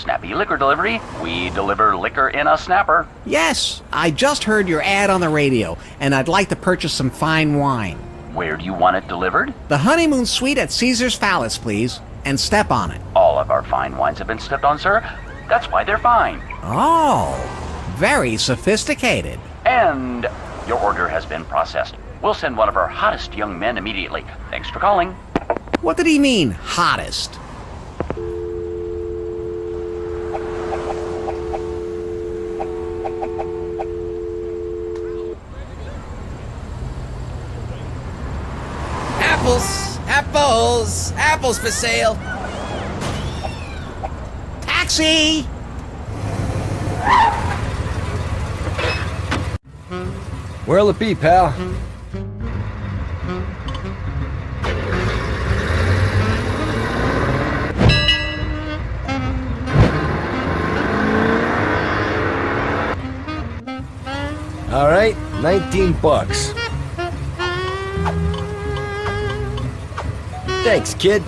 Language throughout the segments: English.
Snappy Liquor Delivery. We deliver liquor in a snapper. Yes, I just heard your ad on the radio, and I'd like to purchase some fine wine. Where do you want it delivered? The honeymoon suite at Caesar's Palace, please, and step on it. All of our fine wines have been stepped on, sir. That's why they're fine. Oh, very sophisticated. And your order has been processed. We'll send one of our hottest young men immediately. Thanks for calling. What did he mean, hottest? Apples! Apples! Apples for sale! Taxi! Where'll it be, pal? All right, $19. Thanks, kid.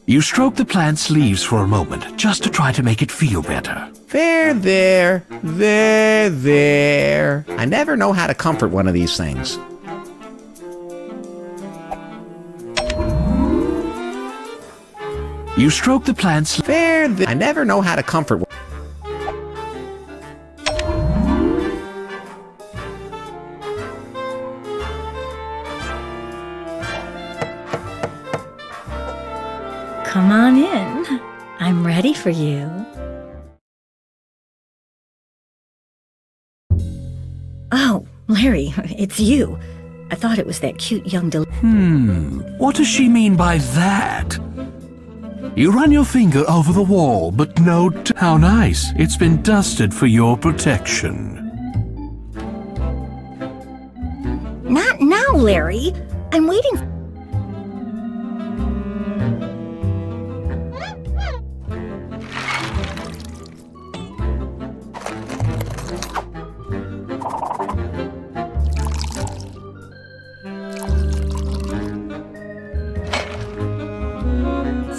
You stroke the plant's leaves for a moment, just to try to make it feel better. There. I never know how to comfort one of these things. You stroke the plant's... I never know how to comfort one. Come on in. I'm ready for you. Oh, Larry, it's you. I thought it was that cute young What does she mean by that? You run your finger over the wall, but note how nice. It's been dusted for your protection. Not now, Larry. I'm waiting.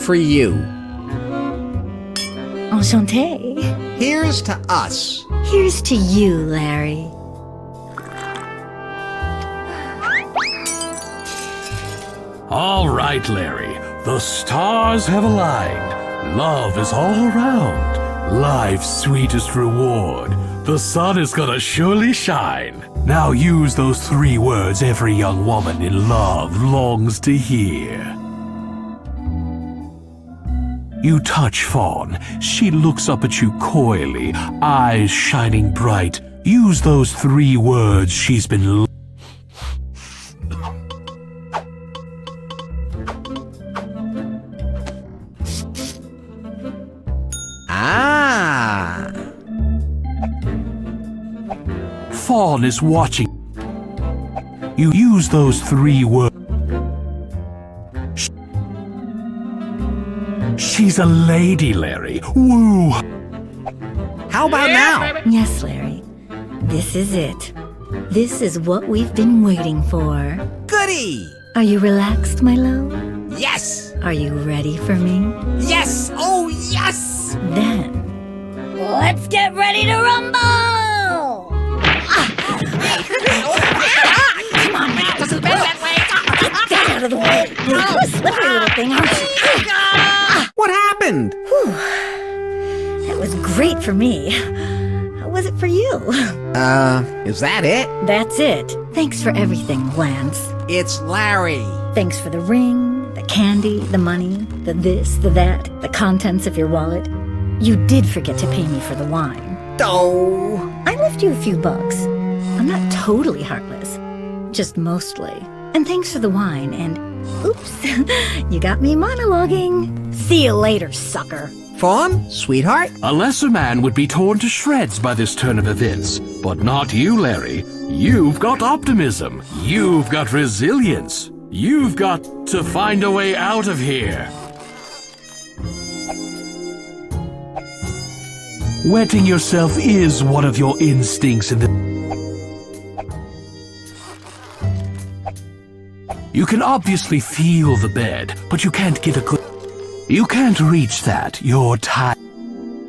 For you. Enchanté. Here's to us. Here's to you, Larry. All right, Larry. The stars have aligned. Love is all around. Life's sweetest reward. The sun is gonna surely shine. Now use those 3 words every young woman in love longs to hear. You touch Fawn. She looks up at you coyly, eyes shining bright. Use those 3 words she's been... Ah! Fawn is watching. You use those 3 words. She's a lady, Larry. Woo! How about now? Yes, Larry. This is it. This is what we've been waiting for. Goody! Are you relaxed, my love? Yes! Are you ready for me? Yes! Oh, yes! Then, let's get ready to rumble! Come on, man. Doesn't bend that way. Get out of the way. You're a slippery little thing, aren't you? What happened? Whew. That was great for me. How was it for you? Is that it? That's it. Thanks for everything, Lance. It's Larry. Thanks for the ring, the candy, the money, the this, the that, the contents of your wallet. You did forget to pay me for the wine. Oh. I left you a few bucks. I'm not totally heartless. Just mostly. And thanks for the wine, and oops, you got me monologuing. See you later, sucker. Fawn, sweetheart? A lesser man would be torn to shreds by this turn of events, but not you, Larry. You've got optimism. You've got resilience. You've got to find a way out of here. Wetting yourself is one of your instincts in the... You can obviously feel the bed, but you can't get a good... You can't reach that. You're tired.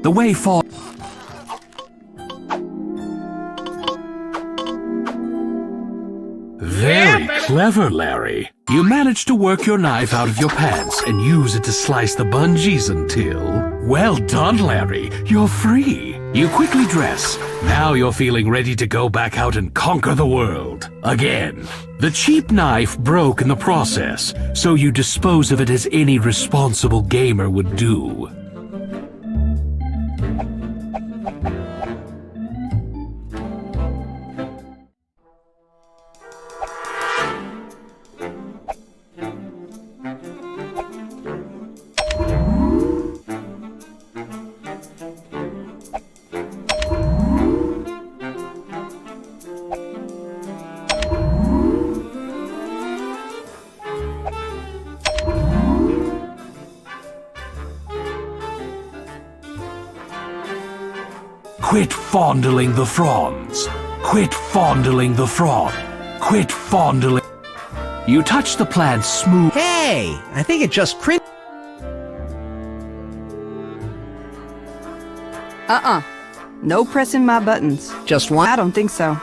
The way forward... Very clever, Larry. You managed to work your knife out of your pants and use it to slice the bungees until... Well done, Larry. You're free. You quickly dress. Now you're feeling ready to go back out and conquer the world. Again. The cheap knife broke in the process, so you dispose of it as any responsible gamer would do. Quit fondling the fronds. Quit fondling the frond. Quit fondling... You touch the plant smooth... Hey, I think it just cringed. No pressing my buttons. Just one? I don't think so.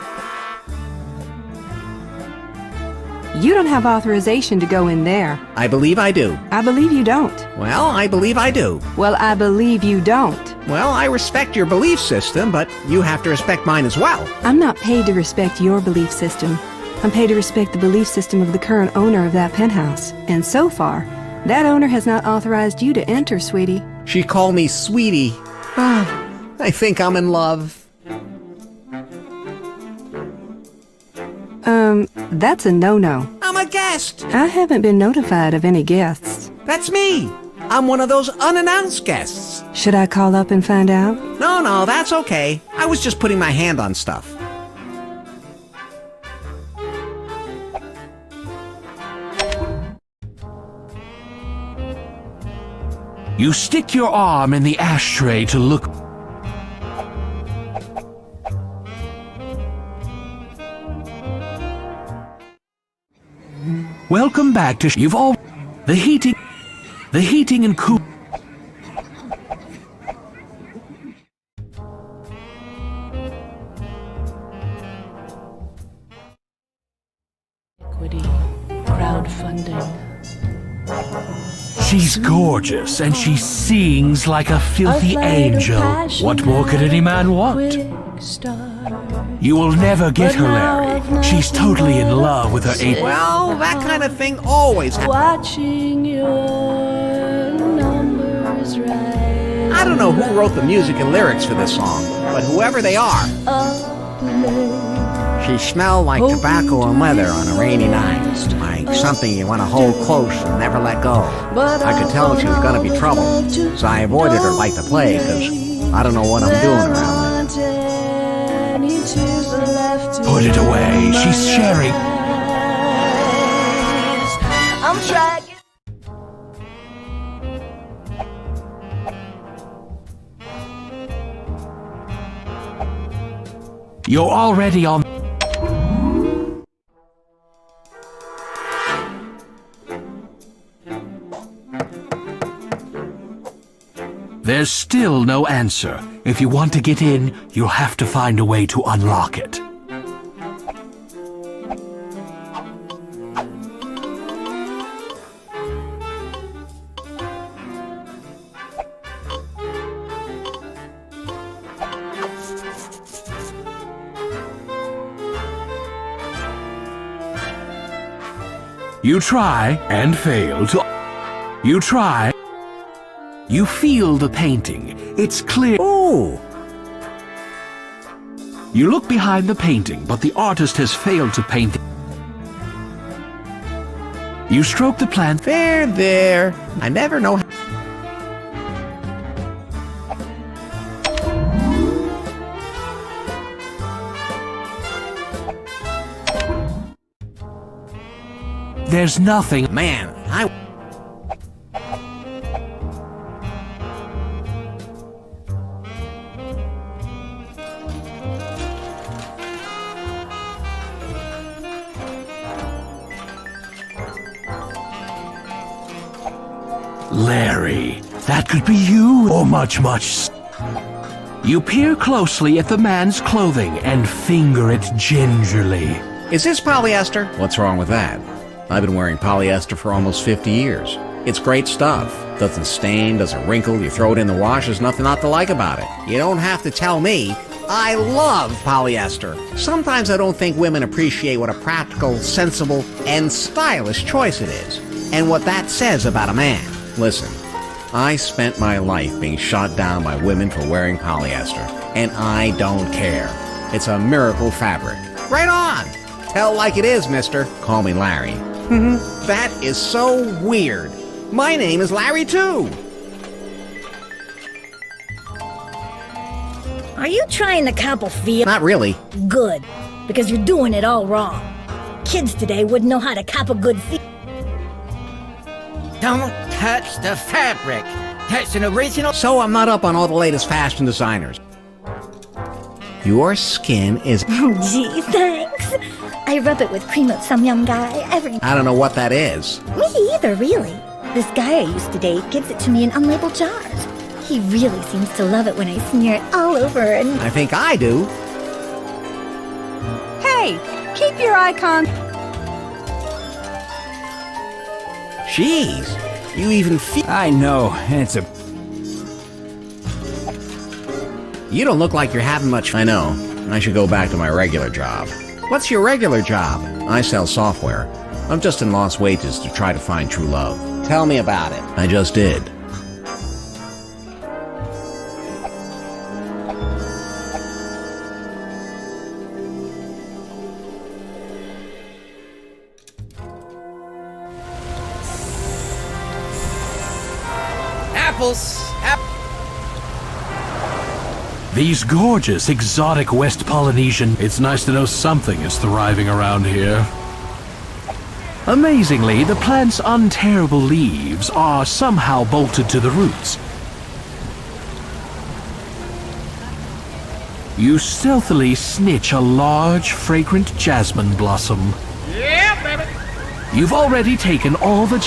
You don't have authorization to go in there. I believe I do. I believe you don't. Well, I believe I do. Well, I believe you don't. Well, I respect your belief system, but you have to respect mine as well. I'm not paid to respect your belief system. I'm paid to respect the belief system of the current owner of that penthouse. And so far, that owner has not authorized you to enter, sweetie. She called me sweetie. I think I'm in love. That's a no-no. I'm a guest. I haven't been notified of any guests. That's me. I'm one of those unannounced guests. Should I call up and find out? No, that's okay. I was just putting my hand on stuff. You stick your arm in the ashtray to look... Welcome back to... You've all... The heating and cool... Equity, crowdfunding. She's gorgeous, and she sings like a filthy angel. What more could any man want? You will never get her, Larry. She's totally in love with her eight... Well, that kind of thing always happens. Watching your numbers rise. I don't know who wrote the music and lyrics for this song, but whoever they are. She smelled like tobacco and leather on a rainy night. Like something you want to hold close and never let go. I could tell she was going to be trouble, so I avoided her like the plague, because I don't know what I'm doing around there. Put it away. She's sharing. I'm trying. You're already on... There's still no answer. If you want to get in, you'll have to find a way to unlock it. You try and fail to... You try... You feel the painting. It's clear... Ooh! You look behind the painting, but the artist has failed to paint it. You stroke the plant... There. I never know how... There's nothing. Man, I... Larry, that could be you, or much. You peer closely at the man's clothing and finger it gingerly. Is this polyester? What's wrong with that? I've been wearing polyester for almost 50 years. It's great stuff. Doesn't stain, doesn't wrinkle, you throw it in the wash, there's nothing not to like about it. You don't have to tell me. I love polyester. Sometimes I don't think women appreciate what a practical, sensible, and stylish choice it is. And what that says about a man. Listen, I spent my life being shot down by women for wearing polyester, and I don't care. It's a miracle fabric. Right on! Tell like it is, mister. Call me Larry. That is so weird. My name is Larry, too. Are you trying to cop a feel? Not really. Good, because you're doing it all wrong. Kids today wouldn't know how to cop a good feel. Don't touch the fabric. That's an original. So I'm not up on all the latest fashion designers. Your skin is... Oh, gee, thanks. I rub it with cream of some young guy every... I don't know what that is. Me either, really. This guy I used to date gives it to me in unlabeled jars. He really seems to love it when I smear it all over and... I think I do. Hey, keep your icon. Jeez, you even feel... I know, it's a... You don't look like you're having much... I know. I should go back to my regular job. What's your regular job? I sell software. I'm just in lost wages to try to find true love. Tell me about it. I just did. Apples. These gorgeous, exotic West Polynesian... It's nice to know something is thriving around here. Amazingly, the plant's unterrible leaves are somehow bolted to the roots. You stealthily snitch a large, fragrant jasmine blossom. Yeah, baby! You've already taken all the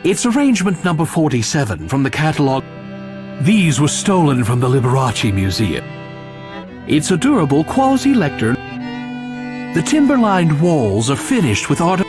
It's arrangement number 47 from the catalog. These were stolen from the Liberace Museum. It's a durable, quality lectern. The timber-lined walls are finished with art.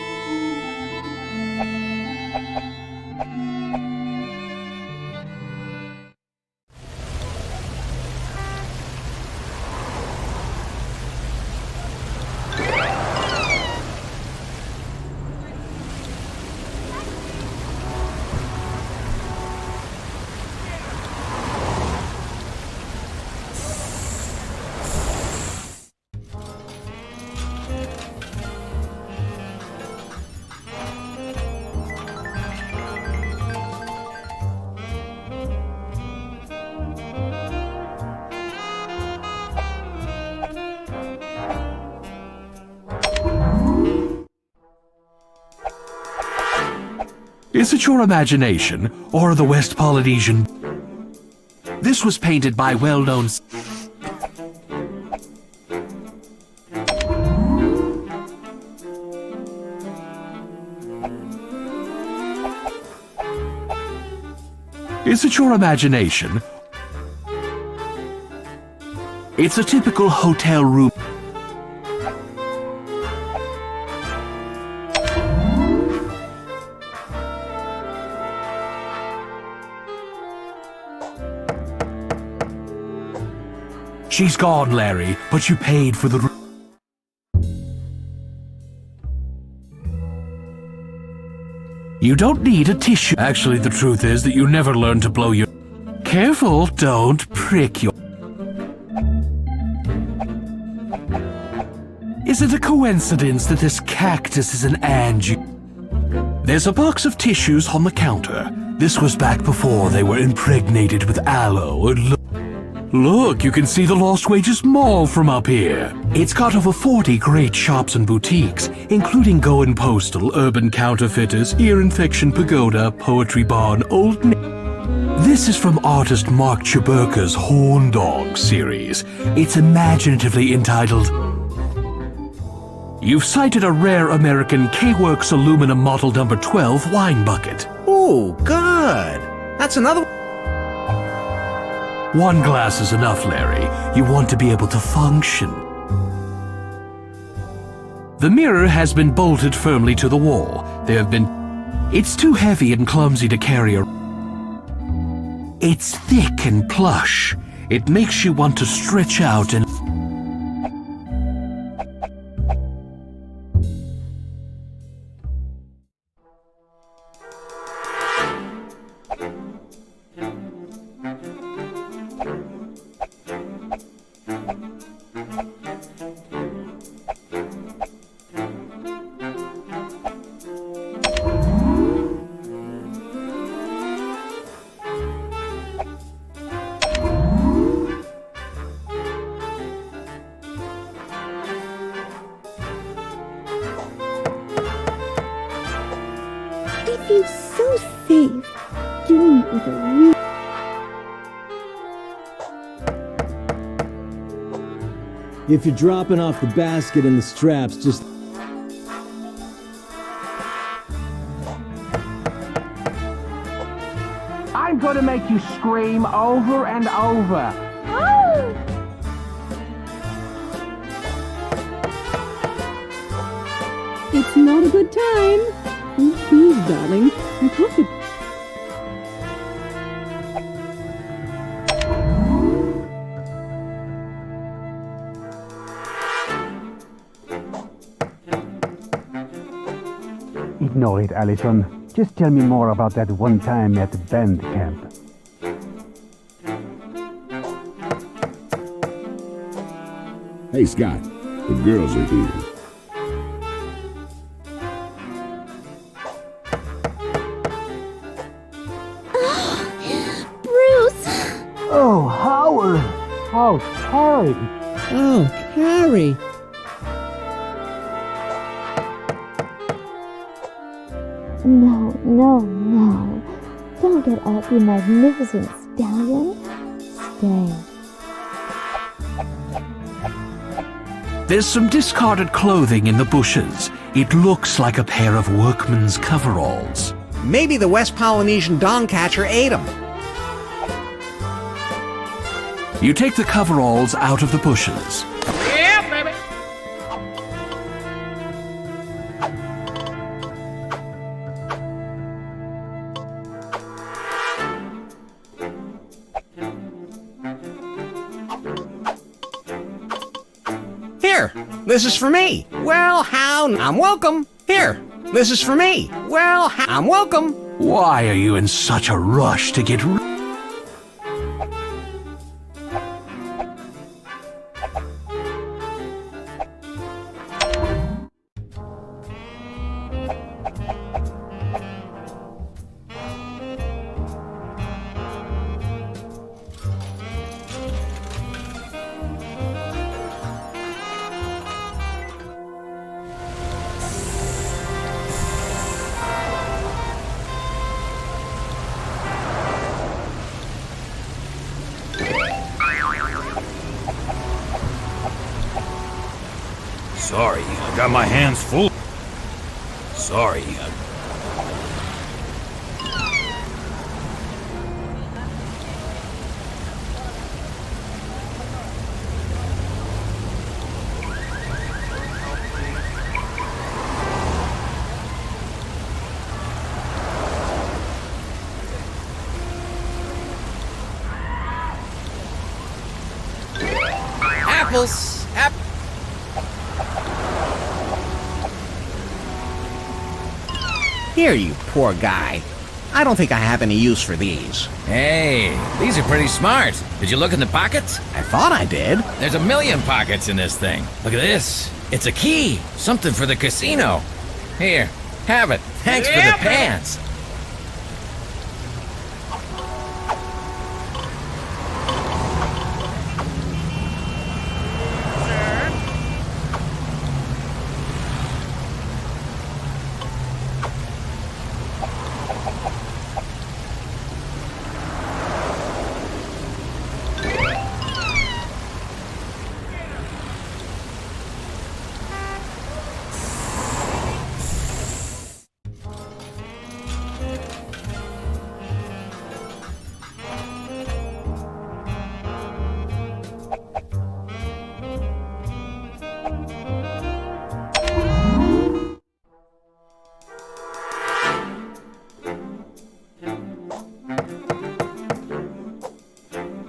Is it your imagination, or the West Polynesian? This was painted by well-known... Is it your imagination? It's a typical hotel room. She's gone, Larry, but you paid for the... You don't need a tissue. Actually, the truth is that you never learn to blow your... Careful, don't prick your... Is it a coincidence that this cactus is an angie? There's a box of tissues on the counter. This was back before they were impregnated with aloe. Look, you can see the Lost Wages Mall from up here. It's got over 40 great shops and boutiques, including Going Postal, Urban Counterfeiters, Ear Infection Pagoda, Poetry Barn, Old... This is from artist Mark Chiburka's Horn Dog series. It's imaginatively entitled... You've sighted a rare American K-Works aluminum model number 12 wine bucket. Ooh, good. That's another... One glass is enough, Larry. You want to be able to function. The mirror has been bolted firmly to the wall. There have been... It's too heavy and clumsy to carry a... It's thick and plush. It makes you want to stretch out and... I feel so safe doing it with a real... If you're dropping off the basket and the straps, just... I'm gonna make you scream over and over. Oh! It's not a good time. Oh, please, darling. I thought it... Ignore it, Allison. Just tell me more about that one time at the band camp. Hey, Scott. The girls are here. Oh, Howard! Oh, Harry! Oh, Harry. No, no, no. Don't get up, you magnificent stallion. Stay. There's some discarded clothing in the bushes. It looks like a pair of workman's coveralls. Maybe the West Polynesian dongcatcher ate them. You take the coveralls out of the bushes. Yeah, baby. Here, this is for me. Well, how... I'm welcome. Here, this is for me. Well, I'm welcome. Why are you in such a rush to get rid? Sorry, I got my hands full. Sorry. Apples. Here, you poor guy. I don't think I have any use for these. Hey, these are pretty smart. Did you look in the pockets? I thought I did. There's a million pockets in this thing. Look at this. It's a key. Something for the casino. Here, have it. Thanks for the pants.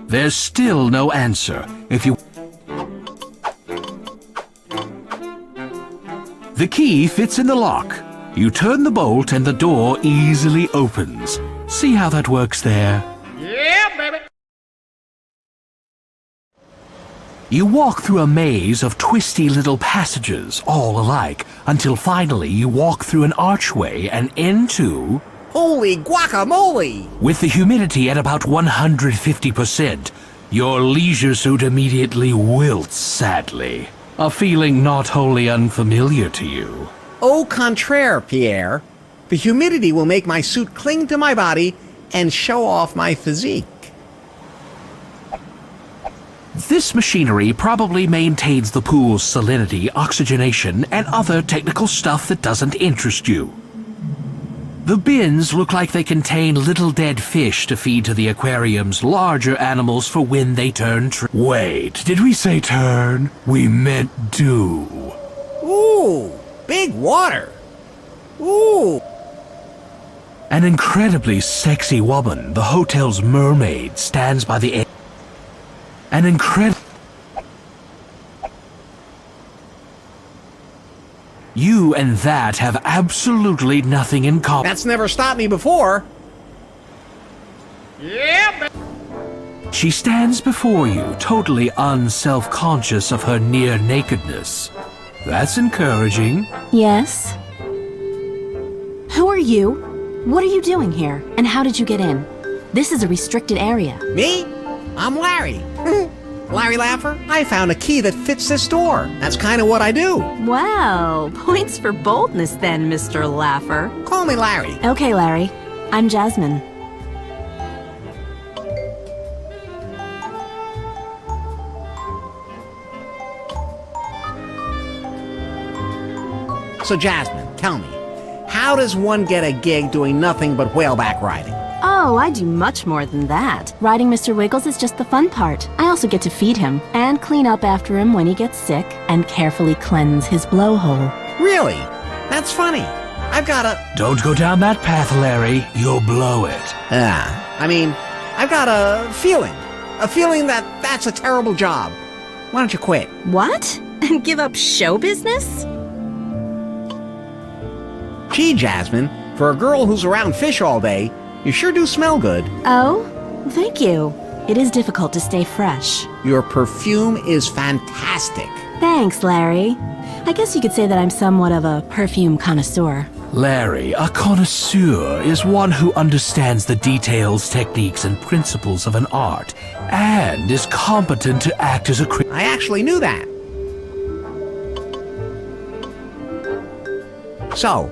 There's still no answer. The key fits in the lock. You turn the bolt and the door easily opens. See how that works there? Yeah, baby. You walk through a maze of twisty little passages, all alike, until finally you walk through an archway and into... Holy guacamole! With the humidity at about 150%, your leisure suit immediately wilts sadly. A feeling not wholly unfamiliar to you. Au contraire, Pierre. The humidity will make my suit cling to my body and show off my physique. This machinery probably maintains the pool's salinity, oxygenation, and other technical stuff that doesn't interest you. The bins look like they contain little dead fish to feed to the aquarium's larger animals for when they turn Wait, did we say turn? We meant do. Ooh, big water. Ooh. An incredibly sexy woman, the hotel's mermaid, stands by the edge. An incredible... You and that have absolutely nothing in common. That's never stopped me before. Yeah, She stands before you, totally unself-conscious of her near-nakedness. That's encouraging. Yes? Who are you? What are you doing here? And how did you get in? This is a restricted area. Me? I'm Larry. Larry Laffer. I found a key that fits this door. That's kind of what I do. Wow, points for boldness then, Mr. Laffer. Call me Larry. Okay, Larry. I'm Jasmine. So Jasmine, tell me, how does one get a gig doing nothing but whaleback riding? Oh, I do much more than that. Riding Mr. Wiggles is just the fun part. I also get to feed him, and clean up after him when he gets sick, and carefully cleanse his blowhole. Really? That's funny. I've got a... Don't go down that path, Larry. You'll blow it. I've got a feeling. A feeling that that's a terrible job. Why don't you quit? What? And give up show business? Gee, Jasmine, for a girl who's around fish all day, you sure do smell good. Oh, thank you. It is difficult to stay fresh. Your perfume is fantastic. Thanks, Larry. I guess you could say that I'm somewhat of a perfume connoisseur. Larry, a connoisseur is one who understands the details, techniques, and principles of an art, and is competent to act as a critic. I actually knew that. So,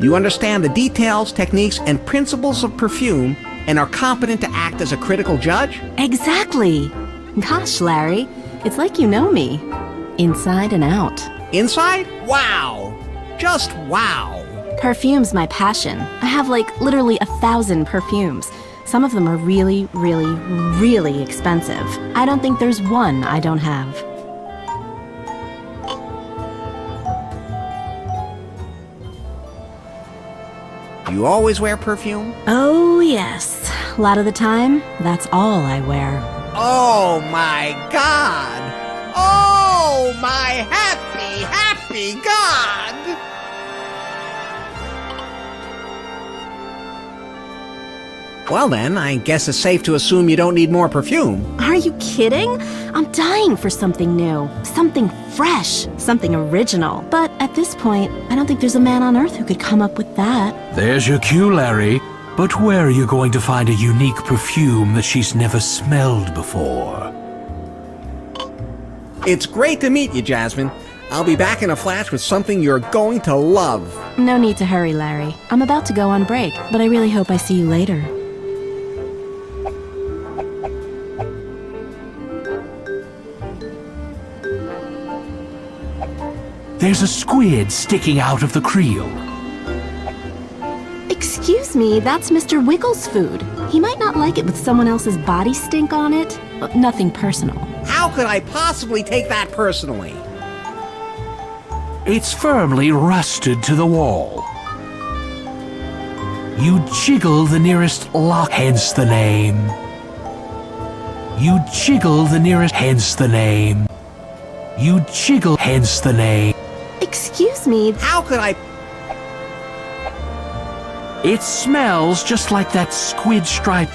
you understand the details, techniques, and principles of perfume and are competent to act as a critical judge? Exactly. Gosh, Larry, it's like you know me. Inside and out. Inside? Wow. Just wow. Perfume's my passion. I have like literally 1,000 perfumes. Some of them are really, really, really expensive. I don't think there's one I don't have. You always wear perfume? Oh, yes. A lot of the time, that's all I wear. Oh, my God! Oh, my happy, happy God! Well then, I guess it's safe to assume you don't need more perfume. Are you kidding? I'm dying for something new, something fresh, something original. But at this point, I don't think there's a man on Earth who could come up with that. There's your cue, Larry. But where are you going to find a unique perfume that she's never smelled before? It's great to meet you, Jasmine. I'll be back in a flash with something you're going to love. No need to hurry, Larry. I'm about to go on break, but I really hope I see you later. There's a squid sticking out of the creel. Excuse me, that's Mr. Wiggles' food. He might not like it with someone else's body stink on it. Nothing personal. How could I possibly take that personally? It's firmly rusted to the wall. You jiggle the nearest lock, hence the name. You jiggle the nearest, hence the name. You jiggle, hence the name. Excuse me. How could I... It smells just like that squid stripe.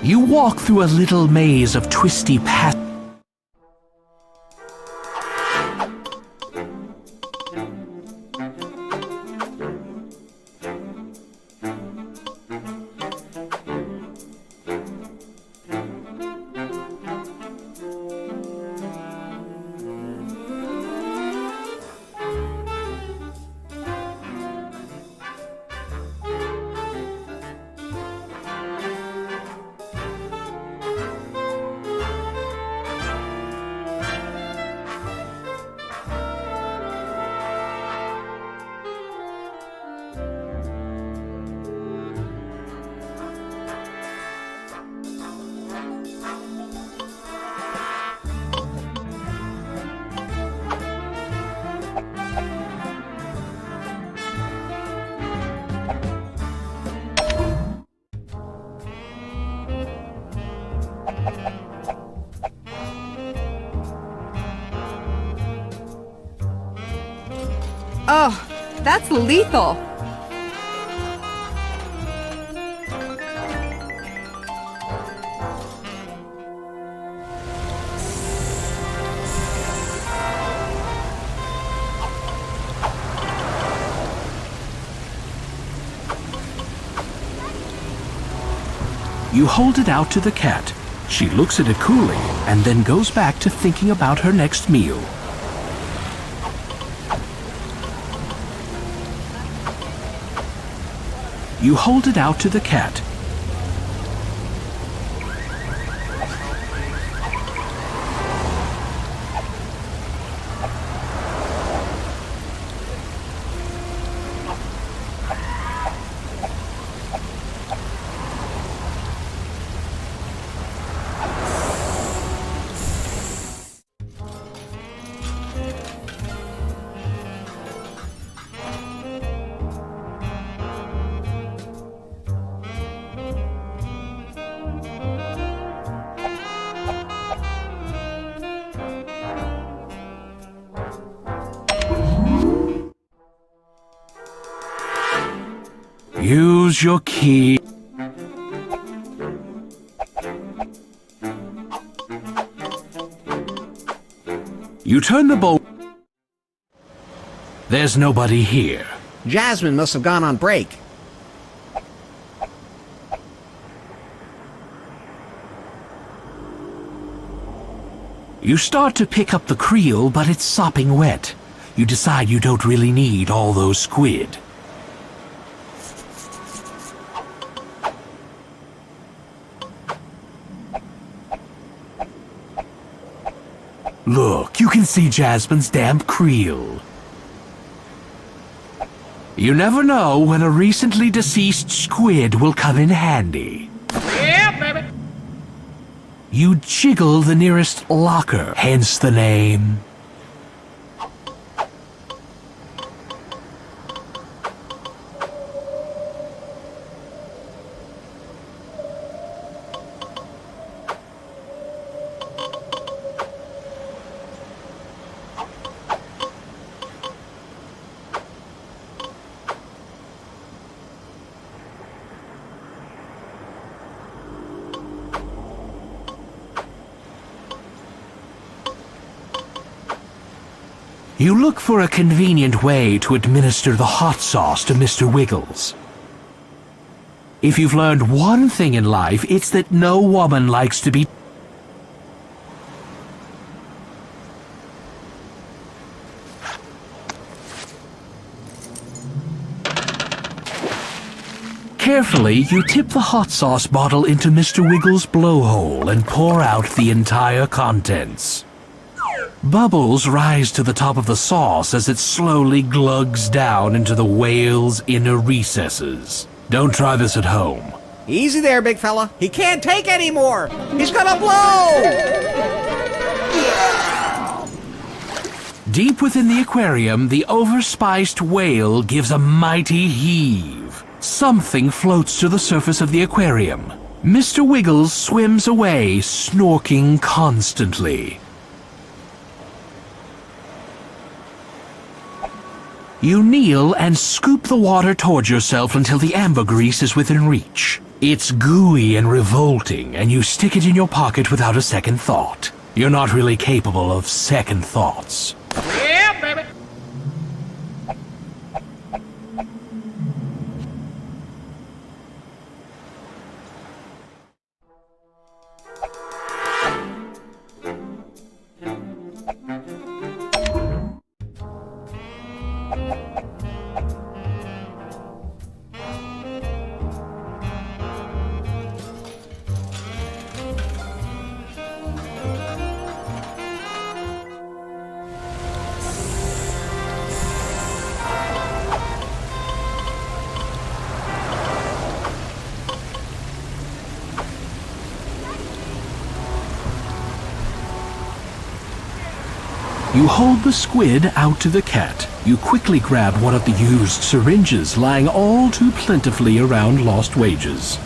You walk through a little maze of twisty paths. Oh, that's lethal. You hold it out to the cat. She looks at it coolly and then goes back to thinking about her next meal. You hold it out to the cat. Use your key. You turn the bolt. There's nobody here. Jasmine must have gone on break. You start to pick up the creel, but it's sopping wet. You decide you don't really need all those squid. Look, you can see Jasmine's damp creel. You never know when a recently deceased squid will come in handy. Yeah, baby. You jiggle the nearest locker, hence the name. You look for a convenient way to administer the hot sauce to Mr. Wiggles. If you've learned one thing in life, it's that no woman likes to be... Carefully, you tip the hot sauce bottle into Mr. Wiggles' blowhole and pour out the entire contents. Bubbles rise to the top of the sauce as it slowly glugs down into the whale's inner recesses. Don't try this at home. Easy there, big fella. He can't take any more. He's gonna blow! Deep within the aquarium, the overspiced whale gives a mighty heave. Something floats to the surface of the aquarium. Mr. Wiggles swims away, snorking constantly. You kneel and scoop the water towards yourself until the ambergrease is within reach. It's gooey and revolting, and you stick it in your pocket without a second thought. You're not really capable of second thoughts. Yeah, baby! You hold the squid out to the cat. You quickly grab one of the used syringes lying all too plentifully around lost wages.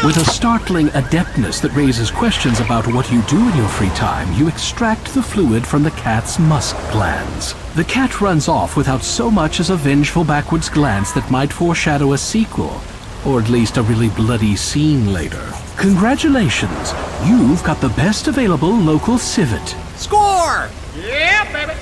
With a startling adeptness that raises questions about what you do in your free time, you extract the fluid from the cat's musk glands. The cat runs off without so much as a vengeful backwards glance that might foreshadow a sequel, or at least a really bloody scene later. Congratulations! You've got the best available local civet. Score! Yeah, baby!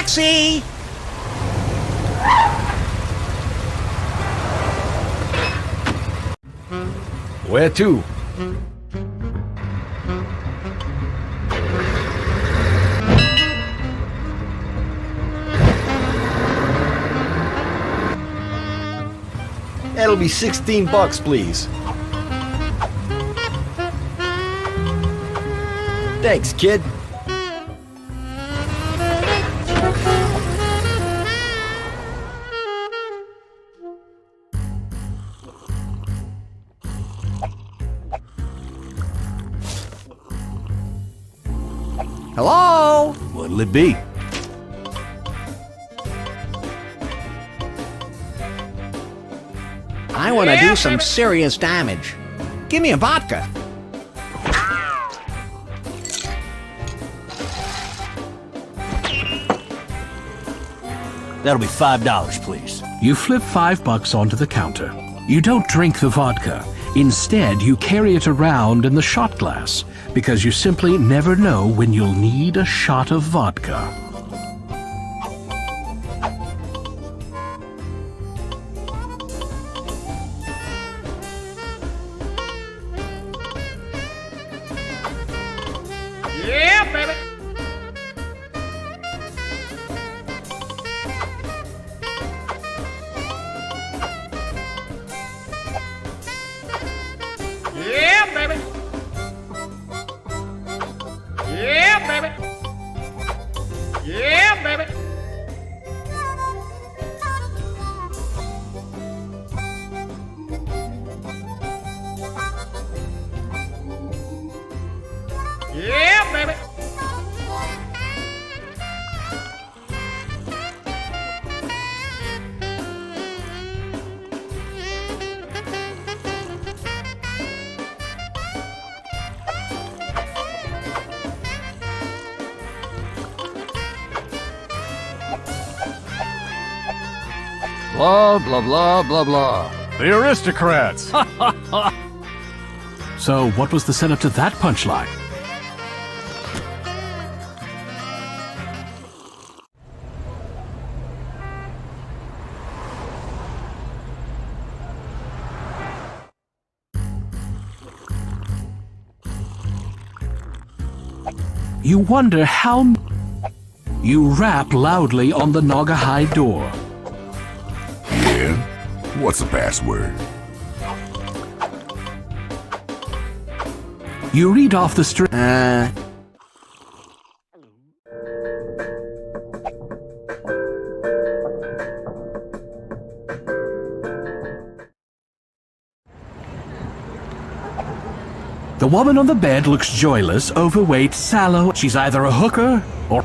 Taxi! Where to? That'll be $16, please. Thanks, kid. Hello? What'll it be? I want to do some serious damage. Give me a vodka. That'll be $5, please. You flip $5 onto the counter. You don't drink the vodka. Instead, you carry it around in the shot glass, because you simply never know when you'll need a shot of vodka. Yeah, baby! Yeah, baby! Yeah, baby! Yeah, baby. Blah, blah, blah, blah, blah. The aristocrats! So, what was the setup to that punchline? You wonder how... You rap loudly on the Naugahyde door. Yeah? What's the password? You read off the string. The woman on the bed looks joyless, overweight, sallow. She's either a hooker or...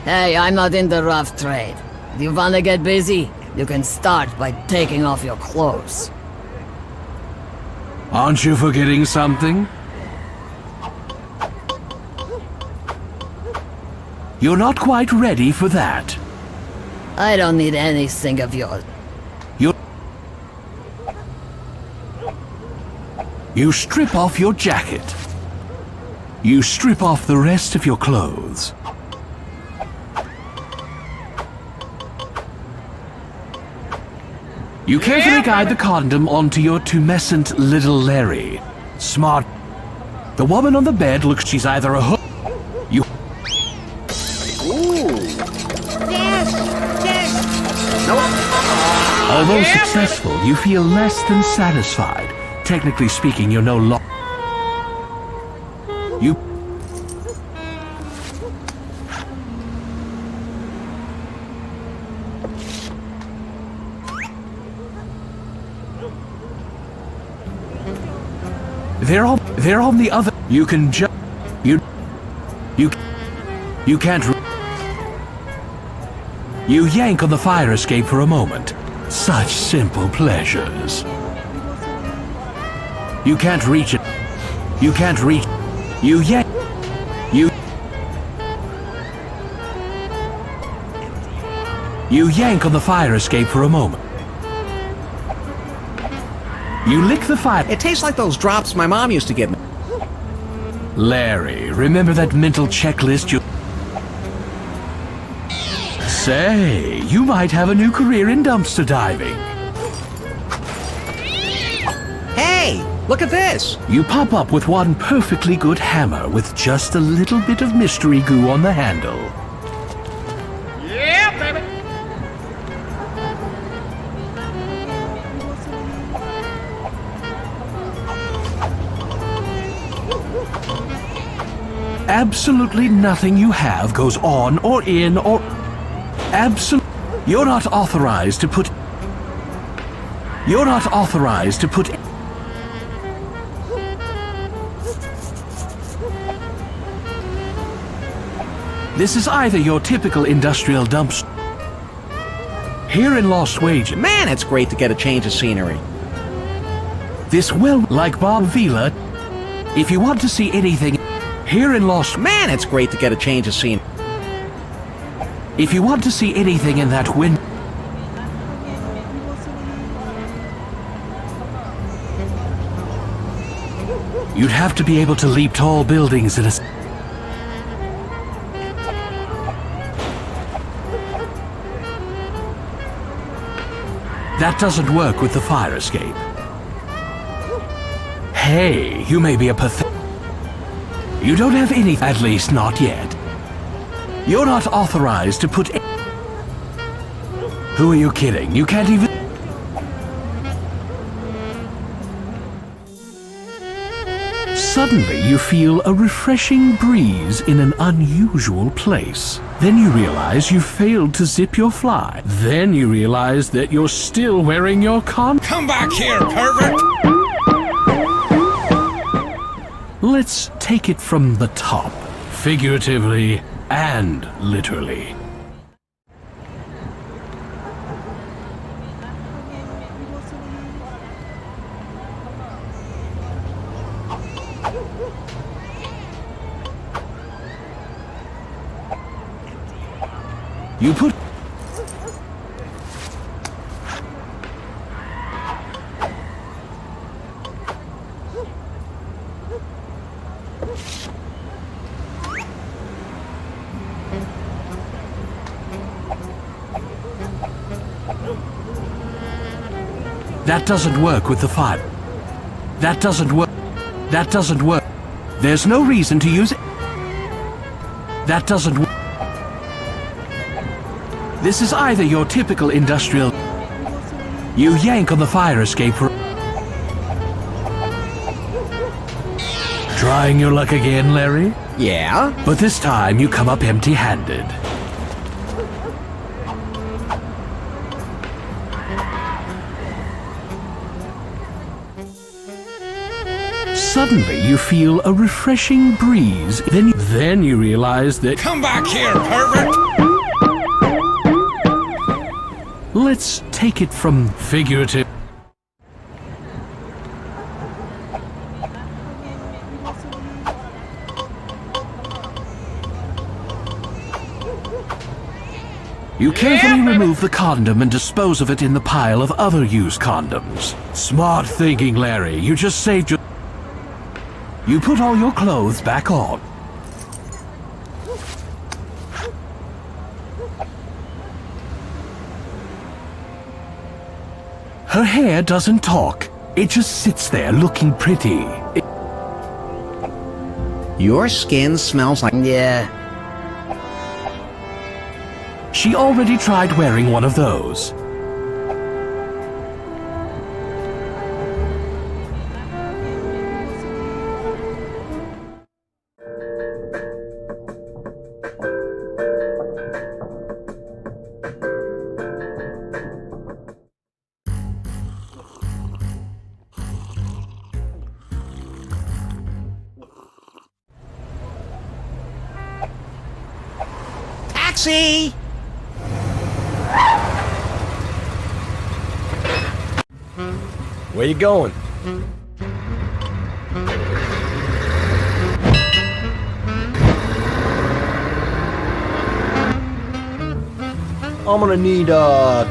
Hey, I'm not in the rough trade. If you wanna get busy, you can start by taking off your clothes. Aren't you forgetting something? You're not quite ready for that. I don't need anything of yours. You strip off your jacket. You strip off the rest of your clothes. You carefully guide the condom onto your tumescent little Larry. Smart. The woman on the bed looks... She's either a hook... You... Ooh. Yes, yes. Although successful, you feel less than satisfied. Technically speaking, you're no longer... You... They're on the other... You can just... You can't... You yank on the fire escape for a moment. Such simple pleasures. You can't reach it. You can't reach... You yank... You yank on the fire escape for a moment. You lick the fire... It tastes like those drops my mom used to give me. Larry, remember that mental checklist you... Say, you might have a new career in dumpster diving. Hey, look at this! You pop up with one perfectly good hammer with just a little bit of mystery goo on the handle. Yeah, baby. Absolutely nothing you have goes on or in or... You're not authorized to put... You're not authorized to put... This is either your typical industrial dumpster... Here in Las Vegas... Man, it's great to get a change of scenery. This will, like Bob Vila, if you want to see anything... Here in Las... Man, it's great to get a change of scenery. If you want to see anything in that window... You'd have to be able to leap tall buildings in a... That doesn't work with the fire escape. Hey, you may be a pathetic... You don't have any... At least not yet. You're not authorized to put... Who are you kidding? You can't even... Suddenly, you feel a refreshing breeze in an unusual place. Then you realize you failed to zip your fly. Then you realize that you're still wearing your Come back here, pervert! Let's take it from the top, figuratively and literally. You put... That doesn't work with the file. That doesn't work. That doesn't work. There's no reason to use it. That doesn't work. This is either your typical industrial... You yank on the fire escape for... Trying your luck again, Larry? Yeah? But this time you come up empty-handed. Suddenly you feel a refreshing breeze. Then you realize that... Come back here, pervert! Let's take it from figurative... You carefully remove the condom and dispose of it in the pile of other used condoms. Smart thinking, Larry. You just saved your... You put all your clothes back on. Her hair doesn't talk. It just sits there looking pretty. Your skin smells like... Yeah. She already tried wearing one of those. Taxi! Where you going? I'm gonna need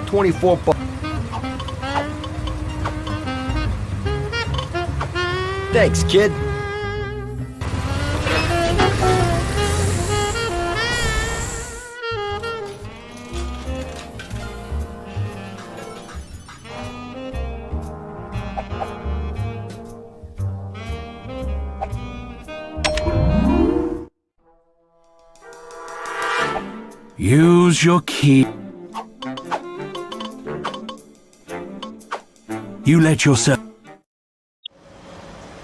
24 bucks. Thanks, kid. Use your key. You let yourself...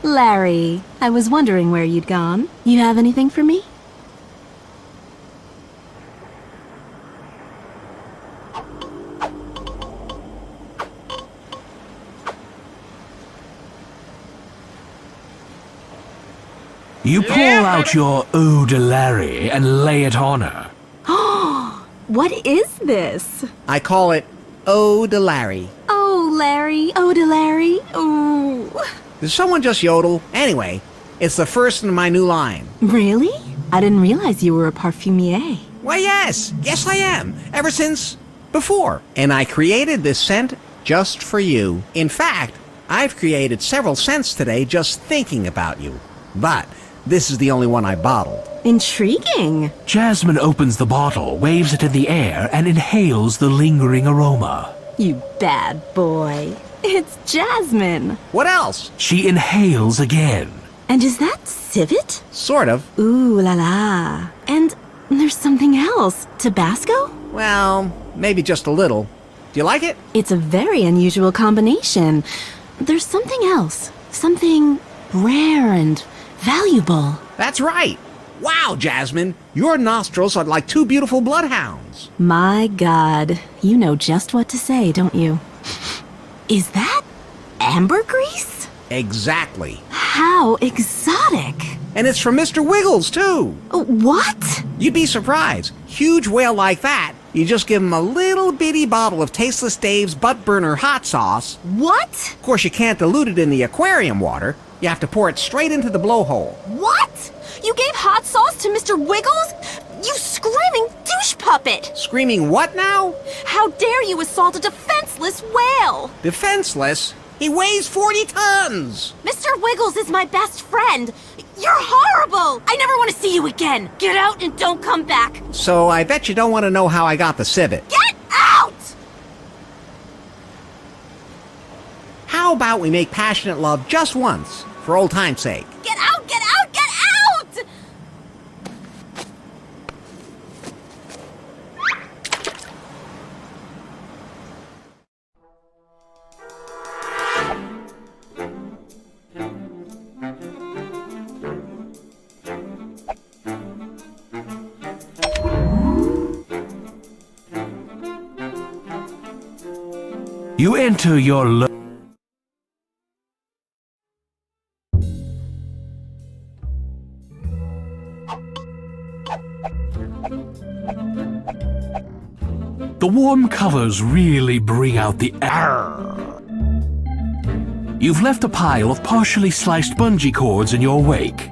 Larry, I was wondering where you'd gone. You have anything for me? You pull out your eau de Larry and lay it on her. What is this? I call it Eau de Larry. Oh, Larry. Oh, de Larry. Oh. Did someone just yodel? Anyway, it's the first in my new line. Really? I didn't realize you were a parfumier. Why, yes. Yes, I am. Ever since before. And I created this scent just for you. In fact, I've created several scents today just thinking about you. But this is the only one I bottled. Intriguing. Jasmine opens the bottle, waves it in the air, and inhales the lingering aroma. You bad boy. It's Jasmine. What else? She inhales again. And is that civet? Sort of. Ooh la la. And there's something else. Tabasco? Well, maybe just a little. Do you like it? It's a very unusual combination. There's something else. Something rare and valuable. That's right. Wow, Jasmine, your nostrils are like two beautiful bloodhounds. My God, you know just what to say, don't you? Is that ambergris? Exactly. How exotic. And it's from Mr. Wiggles, too. What? You'd be surprised. Huge whale like that, you just give him a little bitty bottle of Tasteless Dave's Butt Burner hot sauce. What? Of course, you can't dilute it in the aquarium water. You have to pour it straight into the blowhole. What? You gave hot sauce to Mr. Wiggles? You screaming douche puppet! Screaming what now? How dare you assault a defenseless whale! Defenseless? He weighs 40 tons! Mr. Wiggles is my best friend! You're horrible! I never want to see you again! Get out and don't come back! So I bet you don't want to know how I got the civet. Get out! How about we make passionate love just once, for old time's sake? Get out! Get out! Get out! You enter your The warm covers really bring out the You've left a pile of partially sliced bungee cords in your wake.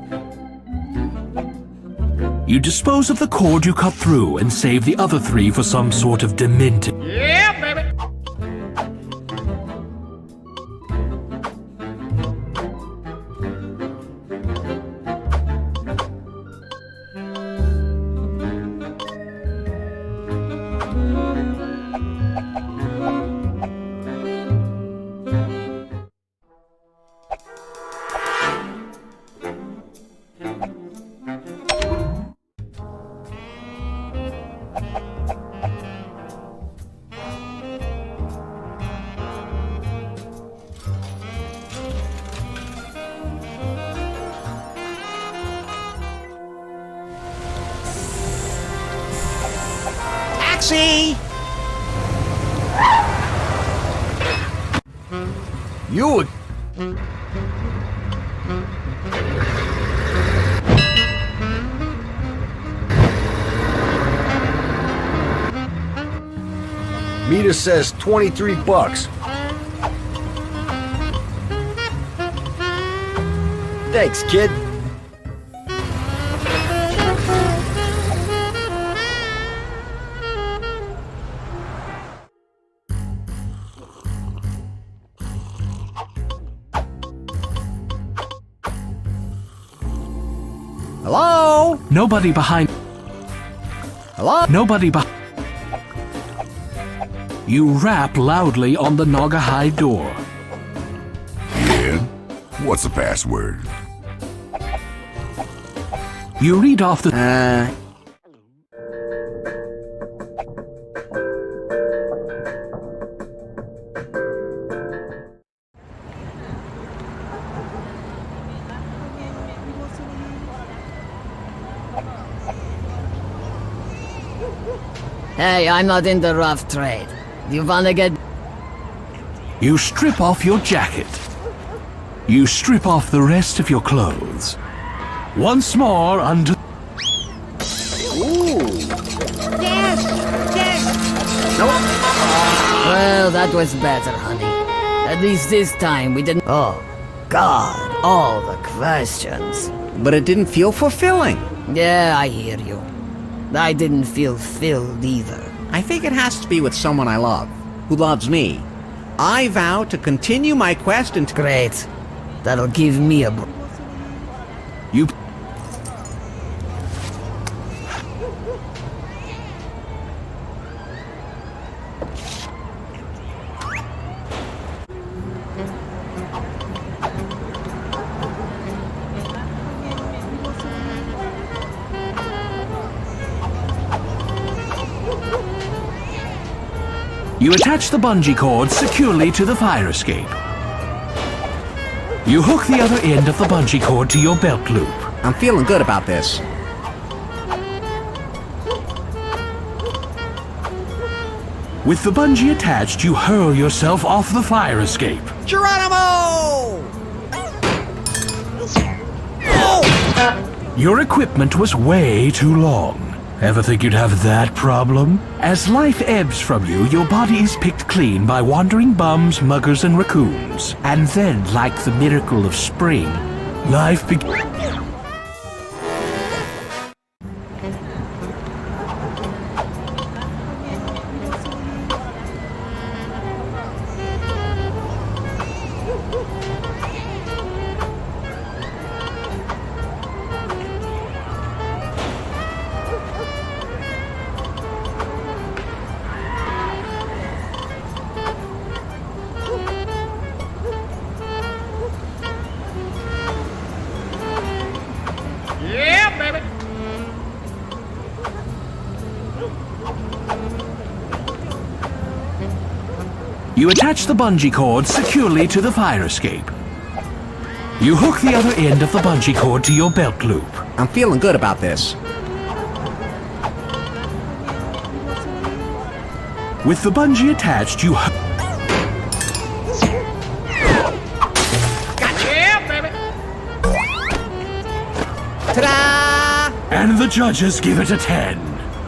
You dispose of the cord you cut through and save the other 3 for some sort of demented. Yeah, baby. Taxi! You would... Meter says $23. Thanks, kid. Hello? Nobody behind. Hello? Nobody behind. You rap loudly on the Naugahyde door. Yeah? What's the password? You read off the... Hey, I'm not in the rough trade. You wanna get... You strip off your jacket. You strip off the rest of your clothes. Once more under... Ooh. Yes! Yes! Nope. Well, that was better, honey. At least this time we didn't... Oh, God, all the questions. But it didn't feel fulfilling. Yeah, I hear you. I didn't feel filled either. I think it has to be with someone I love, who loves me. I vow to continue my quest and... Great. That'll give me a... You... You attach the bungee cord securely to the fire escape. You hook the other end of the bungee cord to your belt loop. I'm feeling good about this. With the bungee attached, you hurl yourself off the fire escape. Geronimo! Oh! Your equipment was way too long. Ever think you'd have that problem? As life ebbs from you, your body is picked clean by wandering bums, muggers, and raccoons. And then, like the miracle of spring, life begins. Yeah, baby. You attach the bungee cord securely to the fire escape. You hook the other end of the bungee cord to your belt loop. I'm feeling good about this. With the bungee attached, you Yeah, baby. Ta-da! and the judges give it a 10.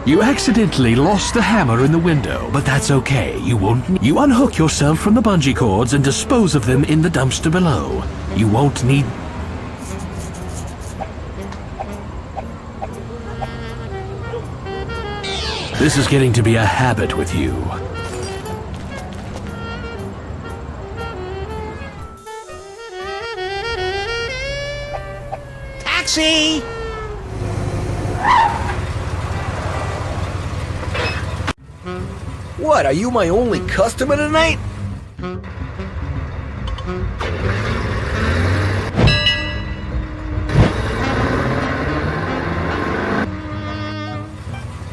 You accidentally lost the hammer in the window, but that's okay. You unhook yourself from the bungee cords and dispose of them in the dumpster below. You won't need... This is getting to be a habit with you. Taxi! What, are you my only customer tonight?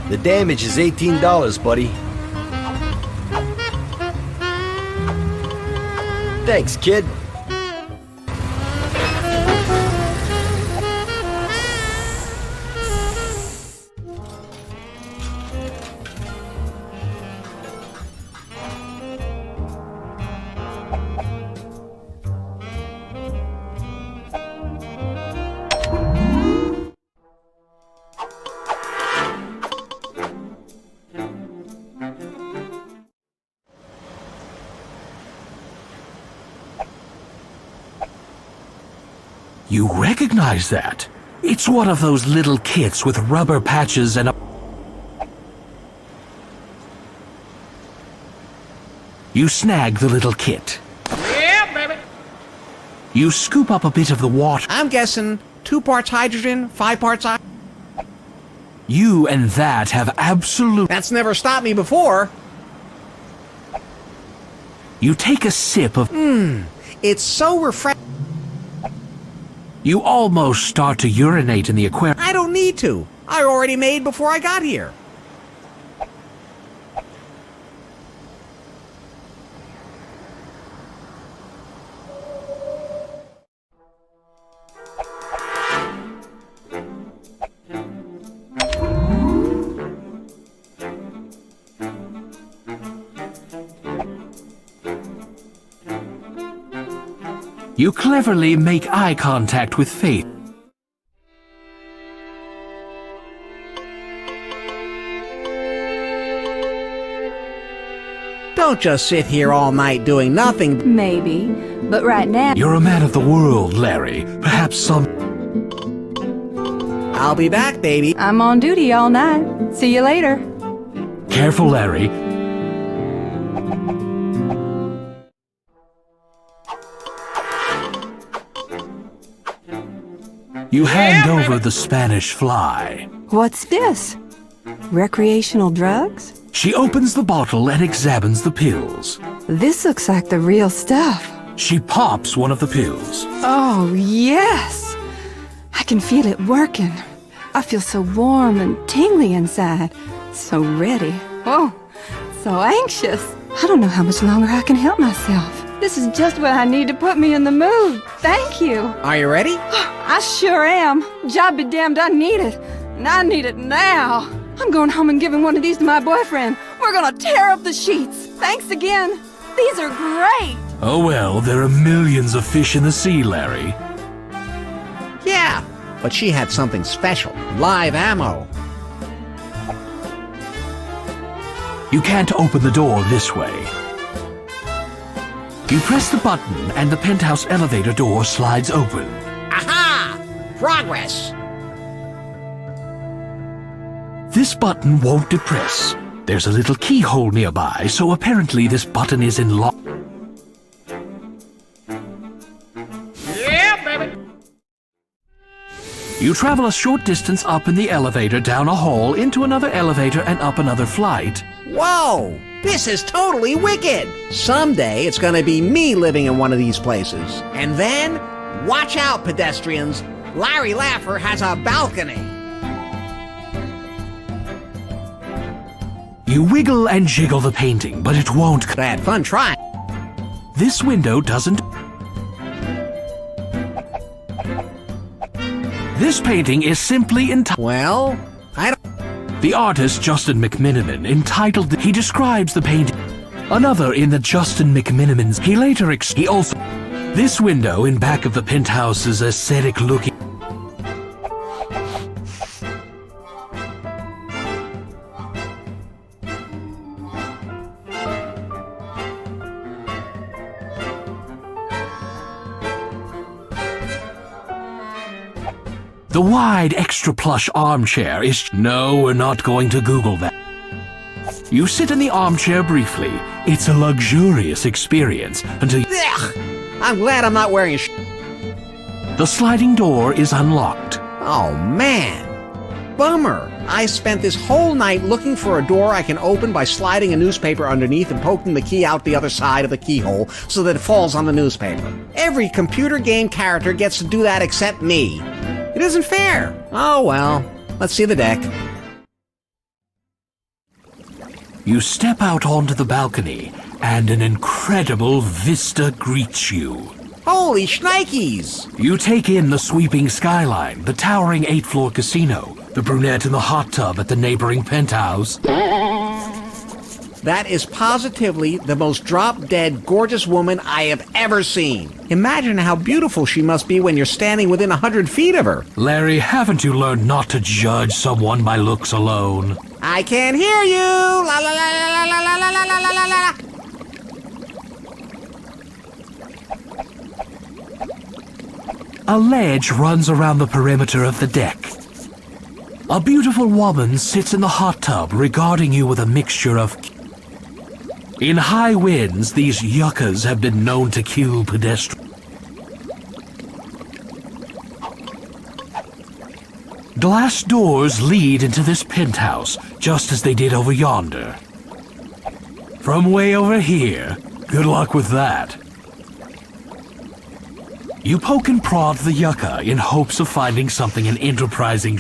The damage is $18, buddy. Thanks, kid. You recognize that? It's one of those little kits with rubber patches and a... You snag the little kit. Yeah, baby. You scoop up a bit of the water. I'm guessing 2 parts hydrogen, 5 parts oxygen. You and that have absolute... That's never stopped me before. You take a sip of... It's so refreshing. You almost start to urinate in the aquarium. I don't need to. I already made before I got here. You cleverly make eye contact with Faith. Don't just sit here all night doing nothing. Maybe, but right now... You're a man of the world, Larry. Perhaps some... I'll be back, baby. I'm on duty all night. See you later. Careful, Larry. You hand over the Spanish fly. What's this? Recreational drugs? She opens the bottle and examines the pills. This looks like the real stuff. She pops one of the pills. Oh, yes! I can feel it working. I feel so warm and tingly inside. So ready. Oh, so anxious. I don't know how much longer I can help myself. This is just what I need to put me in the mood. Thank you. Are you ready? I sure am. Job be damned, I need it. And I need it now. I'm going home and giving one of these to my boyfriend. We're gonna tear up the sheets. Thanks again. These are great. Oh well, there are millions of fish in the sea, Larry. Yeah, but she had something special. Live ammo. You can't open the door this way. You press the button and the penthouse elevator door slides open. Aha! Progress! This button won't depress. There's a little keyhole nearby, so apparently this button is in lock. Yeah, baby. You travel a short distance up in the elevator, down a hall, into another elevator, and up another flight. Whoa! This is totally wicked! Someday it's gonna be me living in one of these places. And then, watch out, pedestrians! Larry Laffer has a balcony! You wiggle and jiggle the painting, but it won't. Had fun trying. This window doesn't. This painting is simply entitled. Well, I don't. The artist Justin McMiniman entitled. He describes the painting. Another in the Justin McMiniman's. He later. He also. This window in back of the penthouse is aesthetic looking. The wide, extra plush armchair is... No, we're not going to Google that. You sit in the armchair briefly. It's a luxurious experience until... Ugh, I'm glad I'm not wearing a The sliding door is unlocked. Oh, man. Bummer. I spent this whole night looking for a door I can open by sliding a newspaper underneath and poking the key out the other side of the keyhole so that it falls on the newspaper. Every computer game character gets to do that except me. It isn't fair. Oh, well. Let's see the deck. You step out onto the balcony, and an incredible vista greets you. Holy shnikes! You take in the sweeping skyline, the towering 8th-floor casino, the brunette in the hot tub at the neighboring penthouse. That is positively the most drop-dead gorgeous woman I have ever seen. Imagine how beautiful she must be when you're standing within 100 feet of her. Larry, haven't you learned not to judge someone by looks alone? I can't hear you! La la la la la la la la la la la. A ledge runs around the perimeter of the deck. A beautiful woman sits in the hot tub regarding you with a mixture of... In high winds, these yuccas have been known to kill pedestrians. Glass doors lead into this penthouse, just as they did over yonder. From way over here, good luck with that. You poke and prod the yucca in hopes of finding something an enterprising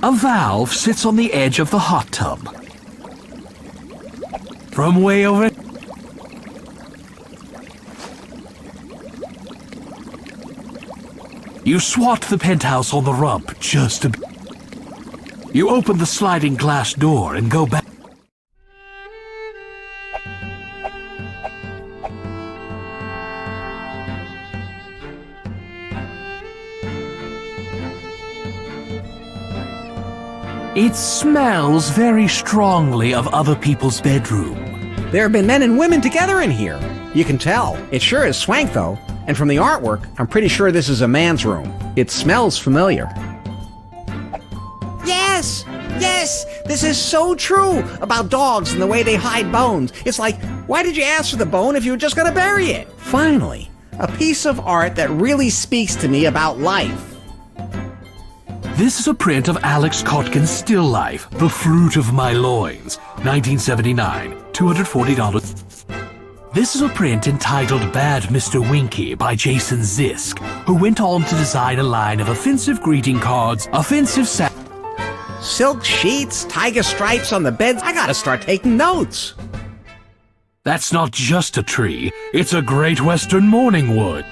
A valve sits on the edge of the hot tub. From way over... You swat the penthouse on the rump just a bit. You open the sliding glass door and go back. It smells very strongly of other people's bedroom. There have been men and women together in here. You can tell. It sure is swank, though. And from the artwork, I'm pretty sure this is a man's room. It smells familiar. Yes! Yes! This is so true about dogs and the way they hide bones. It's like, why did you ask for the bone if you were just gonna bury it? Finally, a piece of art that really speaks to me about life. This is a print of Alex Kotkin's still life, The Fruit of My Loins, 1979, $240. This is a print entitled Bad Mr. Winky by Jason Zisk, who went on to design a line of offensive greeting cards, offensive silk sheets, tiger stripes on the beds. I gotta start taking notes. That's not just a tree, it's a great western morning wood.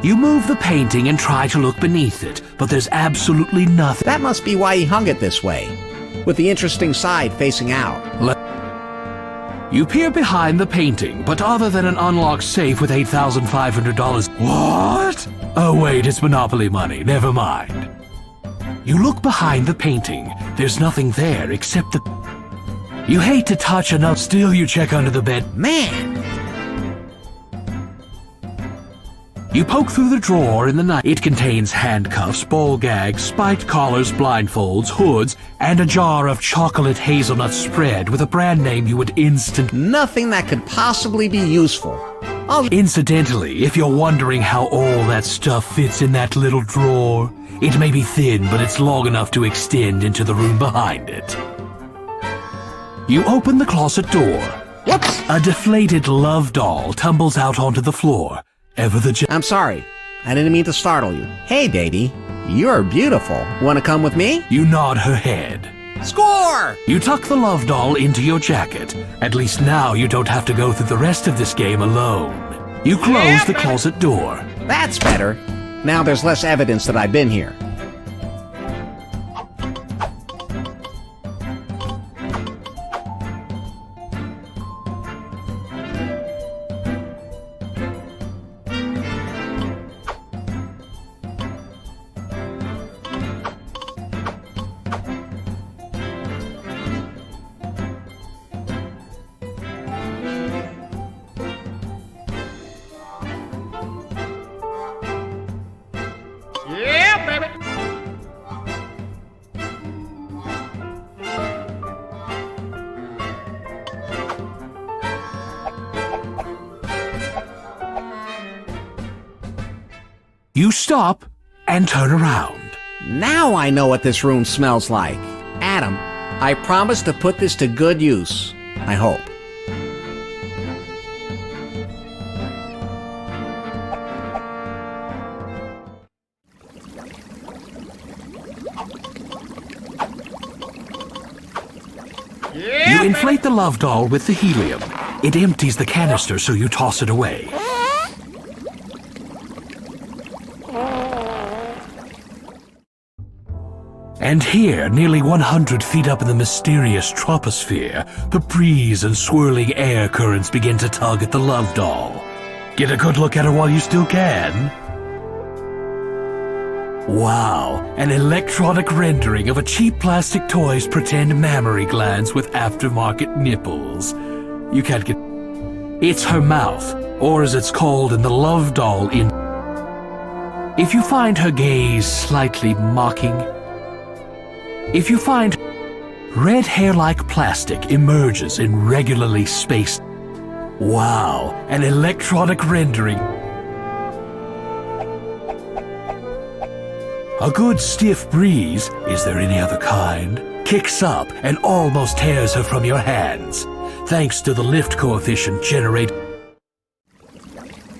You move the painting and try to look beneath it, but there's absolutely nothing. That must be why he hung it this way, with the interesting side facing out. You peer behind the painting, but other than an unlocked safe with $8,500... What? Oh wait, it's Monopoly money, never mind. You look behind the painting. There's nothing there except the... You hate to touch enough, still you check under the bed. Man! You poke through the drawer in the night. It contains handcuffs, ball gags, spiked collars, blindfolds, hoods, and a jar of chocolate hazelnut spread with a brand name you would Nothing that could possibly be useful. Incidentally, if you're wondering how all that stuff fits in that little drawer, it may be thin, but it's long enough to extend into the room behind it. You open the closet door. Whoops! A deflated love doll tumbles out onto the floor. I'm sorry. I didn't mean to startle you. Hey, baby. You're beautiful. Want to come with me? You nod her head. Score! You tuck the love doll into your jacket. At least now you don't have to go through the rest of this game alone. You close the closet door. That's better. Now there's less evidence that I've been here. Yeah, baby. You stop and turn around. Now I know what this room smells like. Adam, I promise to put this to good use. I hope. You inflate the love doll with the helium. It empties the canister, so you toss it away. And here, nearly 100 feet up in the mysterious troposphere, the breeze and swirling air currents begin to tug at the love doll. Get a good look at her while you still can. Wow, an electronic rendering of a cheap plastic toy's pretend mammary glands with aftermarket nipples. You can't get... It's her mouth, or as it's called in the love doll in... If you find her gaze slightly mocking... If you find... Red hair-like plastic emerges in regularly spaced... Wow, an electronic rendering... A good stiff breeze, is there any other kind, kicks up and almost tears her from your hands, thanks to the lift coefficient generated.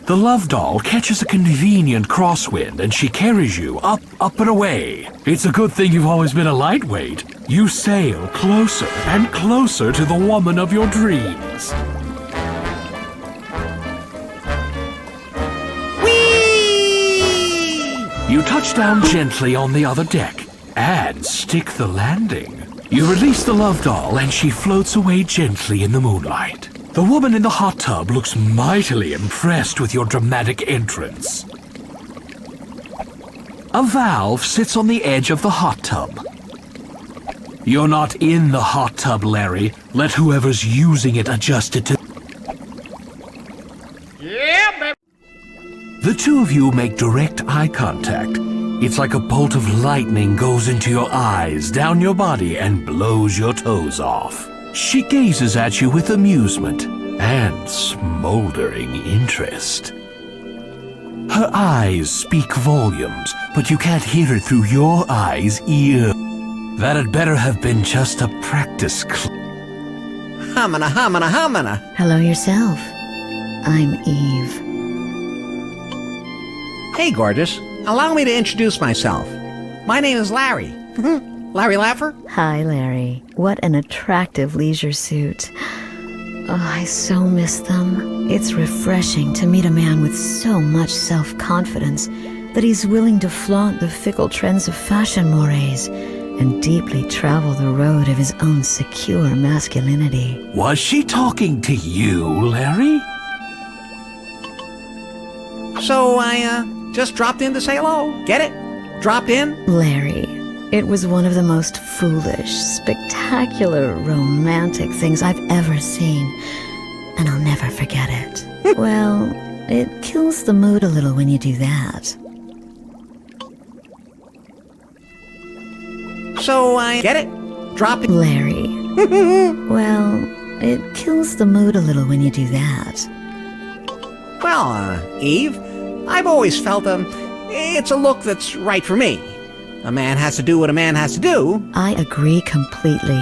The love doll catches a convenient crosswind and she carries you up and away. It's a good thing you've always been a lightweight. You sail closer and closer to the woman of your dreams. You touch down gently on the other deck and stick the landing. You release the love doll and she floats away gently in the moonlight. The woman in the hot tub looks mightily impressed with your dramatic entrance. A valve sits on the edge of the hot tub. You're not in the hot tub, Larry. Let whoever's using it adjust it to... Yeah, baby. The two of you make direct eye contact. It's like a bolt of lightning goes into your eyes, down your body, and blows your toes off. She gazes at you with amusement and smoldering interest. Her eyes speak volumes, but you can't hear it through your eyes' ear. That had better have been just a practice Hamana, hamana, hamana. Hello yourself. I'm Eve. Hey, gorgeous. Allow me to introduce myself. My name is Larry. Larry Laffer? Hi, Larry. What an attractive leisure suit. Oh, I so miss them. It's refreshing to meet a man with so much self-confidence that he's willing to flaunt the fickle trends of fashion mores and deeply travel the road of his own secure masculinity. Was she talking to you, Larry? So I, just dropped in to say hello. Get it? Dropped in? Larry, it was one of the most foolish, spectacular, romantic things I've ever seen, and I'll never forget it. Well, it kills the mood a little when you do that. So I get it? Drop it. Larry. Well, it kills the mood a little when you do that. Well, Eve, I've always felt, it's a look that's right for me. A man has to do what a man has to do. I agree completely.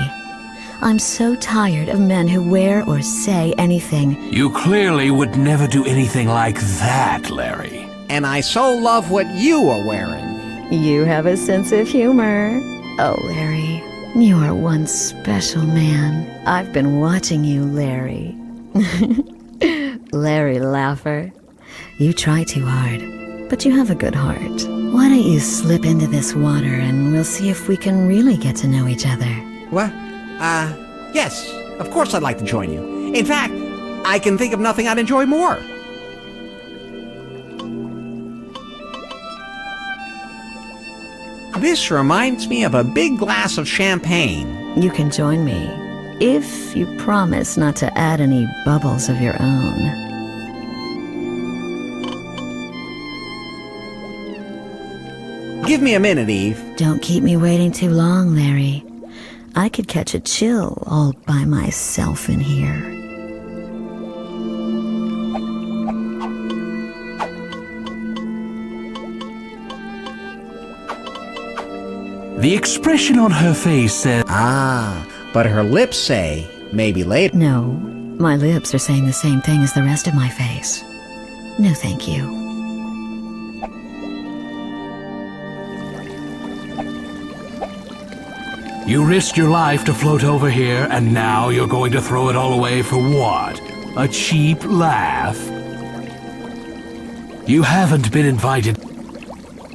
I'm so tired of men who wear or say anything. You clearly would never do anything like that, Larry. And I so love what you are wearing. You have a sense of humor. Oh, Larry, you are one special man. I've been watching you, Larry. Larry Laffer. You try too hard, but you have a good heart. Why don't you slip into this water and we'll see if we can really get to know each other. What? Yes, of course I'd like to join you. In fact, I can think of nothing I'd enjoy more. This reminds me of a big glass of champagne. You can join me, if you promise not to add any bubbles of your own. Give me a minute, Eve. Don't keep me waiting too long, Larry. I could catch a chill all by myself in here. The expression on her face said, Ah, but her lips say, maybe later. No, my lips are saying the same thing as the rest of my face. No, thank you. You risked your life to float over here, and now you're going to throw it all away for what? A cheap laugh? You haven't been invited.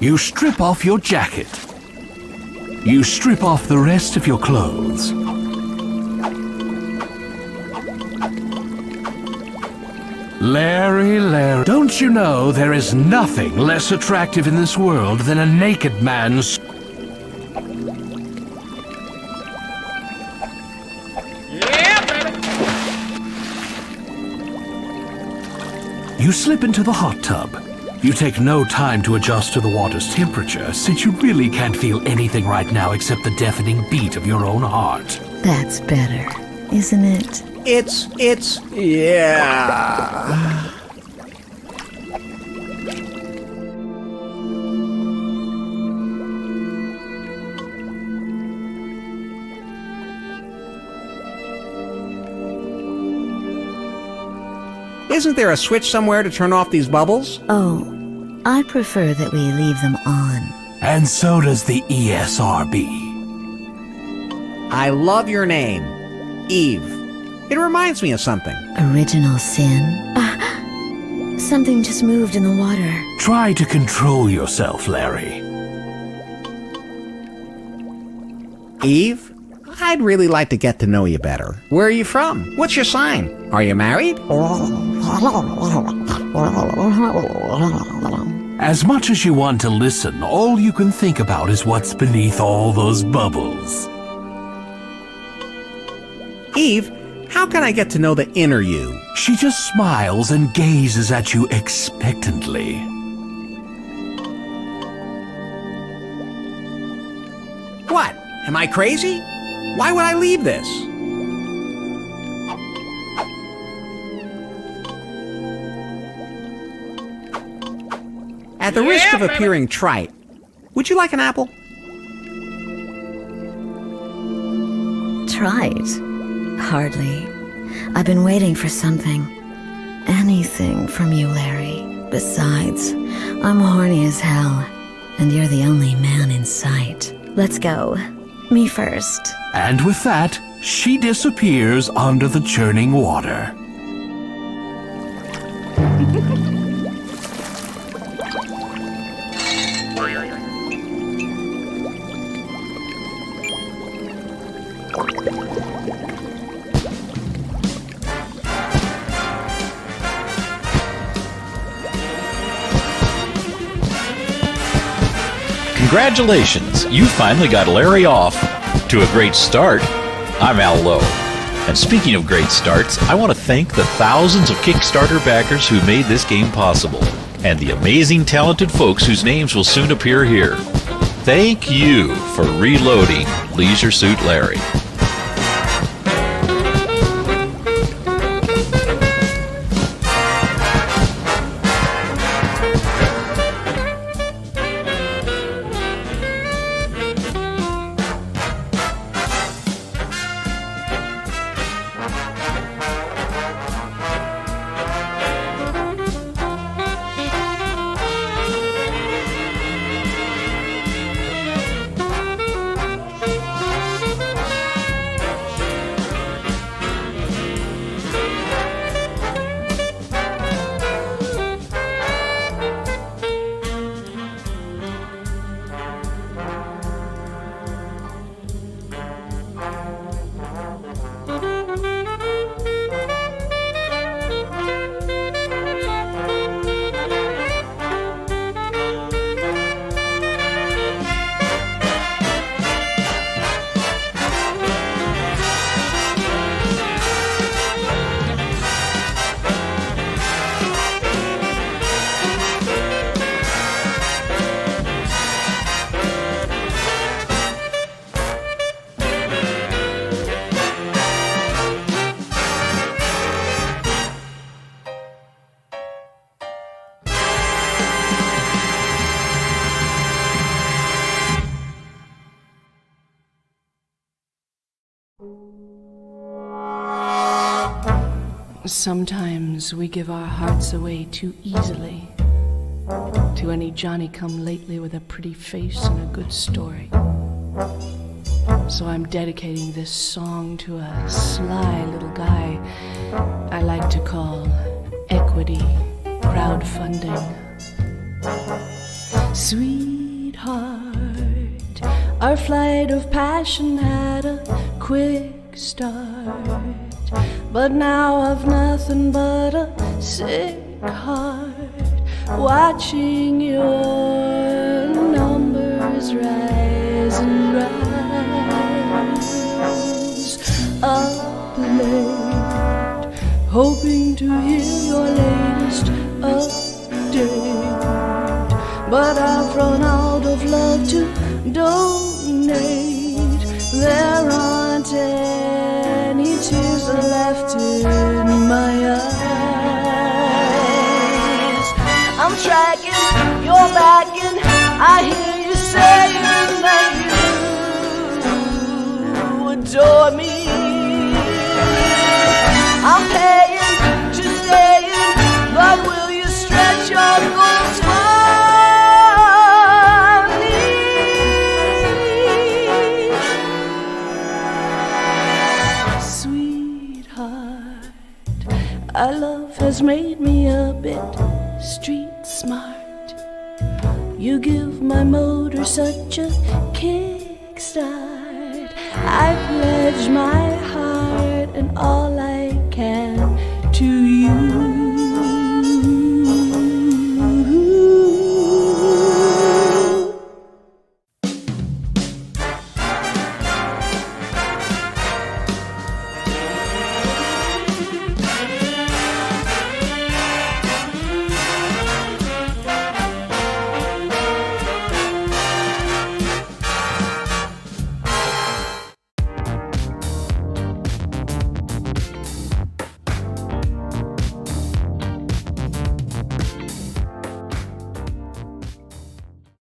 You strip off your jacket. You strip off the rest of your clothes. Larry, don't you know there is nothing less attractive in this world than a naked man's... You slip into the hot tub. You take no time to adjust to the water's temperature, since you really can't feel anything right now except the deafening beat of your own heart. That's better, isn't it? Yeah. Isn't there a switch somewhere to turn off these bubbles? Oh, I prefer that we leave them on. And so does the ESRB. I love your name, Eve. It reminds me of something. Original sin? Something just moved in the water. Try to control yourself, Larry. Eve, I'd really like to get to know you better. Where are you from? What's your sign? Are you married? As much as you want to listen, all you can think about is what's beneath all those bubbles. Eve, how can I get to know the inner you? She just smiles and gazes at you expectantly. What? Am I crazy? Why would I leave this? At the risk of appearing trite, would you like an apple? Trite? Hardly. I've been waiting for something. Anything from you, Larry. Besides, I'm horny as hell, and you're the only man in sight. Let's go. Me first. And with that, she disappears under the churning water. Congratulations, you finally got Larry off to a great start. I'm Al Lowe. And speaking of great starts, I want to thank the thousands of Kickstarter backers who made this game possible, and the amazing talented folks whose names will soon appear here. Thank you for reloading Leisure Suit Larry. Sometimes we give our hearts away too easily to any Johnny-come-lately with a pretty face and a good story. So I'm dedicating this song to a sly little guy I like to call Equity Crowdfunding. Sweetheart, our flight of passion had a quick start, but now I've nothing but a sick heart, watching your numbers rise and rise. Up late, hoping to hear your latest update, but I've run out of love to donate. There aren't any tears left in my eyes. I'm tracking, you're backing, I hear you saying that you adore me. I'm paying to stay in, but will you stretch your goals for me? Sweetheart, our love has made me a bit street smart. You give my motor such a kickstart. I pledge